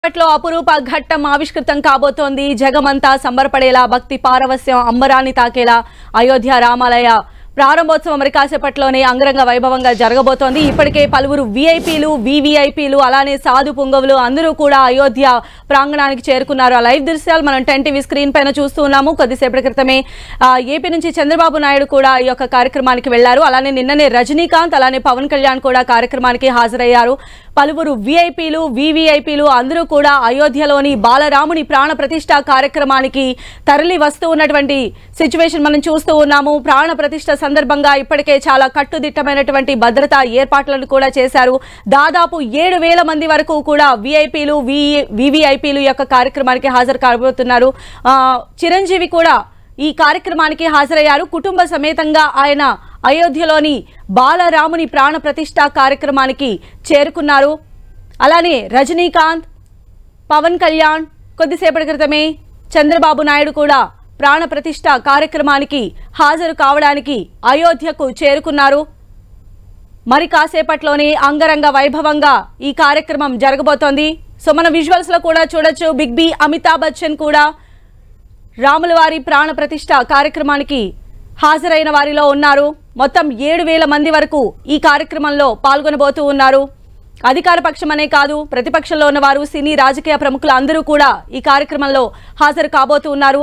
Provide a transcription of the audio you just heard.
కాసేపట్లో అపురూప ఘట్టం ఆవిష్కృతం కాబోతోంది. జగమంతా సంబరపడేలా, భక్తి పారవస్యం అంబరాన్ని తాకేలా అయోధ్య రామాలయ ప్రారంభోత్సవం మరి కాసేపట్లోనే అంగరంగ వైభవంగా జరగబోతోంది. ఇప్పటికే పలువురు వీఐపీలు, వీవీఐపీలు, అలానే సాధు పుంగవులు అందరూ కూడా అయోధ్య ప్రాంగణానికి చేరుకున్నారు. ఆ లైవ్ దృశ్యాలు మనం 10 టీవీ స్క్రీన్ పైన చూస్తూ ఉన్నాము. కొద్దిసేపటి క్రితమే ఏపీ నుంచి చంద్రబాబు నాయుడు కూడా ఈ యొక్క కార్యక్రమానికి వెళ్లారు. అలానే నిన్ననే రజనీకాంత్, అలానే పవన్ కళ్యాణ్ కూడా కార్యక్రమానికి హాజరయ్యారు. పలువురు వీఐపీలు, వీవీఐపీలు అందరూ కూడా అయోధ్యలోని బాలరాముని ప్రాణ ప్రతిష్ఠ కార్యక్రమానికి తరలి వస్తూ ఉన్నటువంటి సిచ్యువేషన్ మనం చూస్తూ ఉన్నాము. ప్రాణ ప్రతిష్ఠ సందర్భంగా ఇప్పటికే చాలా కట్టుదిట్టమైనటువంటి భద్రతా ఏర్పాట్లను కూడా చేశారు. దాదాపు 7,000 మంది వరకు కూడా వీఐపీలు, వీవీఐపీలు యొక్క కార్యక్రమానికి హాజరు కాబోతున్నారు. చిరంజీవి కూడా ఈ కార్యక్రమానికి హాజరయ్యారు. కుటుంబ సమేతంగా ఆయన అయోధ్యలోని బాలరాముని ప్రాణ ప్రతిష్ఠ కార్యక్రమానికి చేరుకున్నారు. అలానే రజనీకాంత్, పవన్ కళ్యాణ్, కొద్దిసేపటి క్రితమే చంద్రబాబు నాయుడు కూడా ప్రాణ ప్రతిష్ఠ కార్యక్రమానికి హాజరు కావడానికి అయోధ్యకు చేరుకున్నారు. మరి కాసేపట్లోనే అంగరంగ వైభవంగా ఈ కార్యక్రమం జరగబోతోంది. సో మన విజువల్స్ లో కూడా చూడొచ్చు. బిగ్ బి అమితాబ్ బచ్చన్ కూడా రాముల వారి ప్రాణ ప్రతిష్ఠ కార్యక్రమానికి హాజరైన వారిలో ఉన్నారు. మొత్తం 7,000 మంది వరకు ఈ కార్యక్రమంలో పాల్గొనబోతూ ఉన్నారు. అధికార పక్షం అనే కాదు, ప్రతిపక్షంలో ఉన్నవారు, సినీ రాజకీయ ప్రముఖులు అందరూ కూడా ఈ కార్యక్రమంలో హాజరు కాబోతూ ఉన్నారు.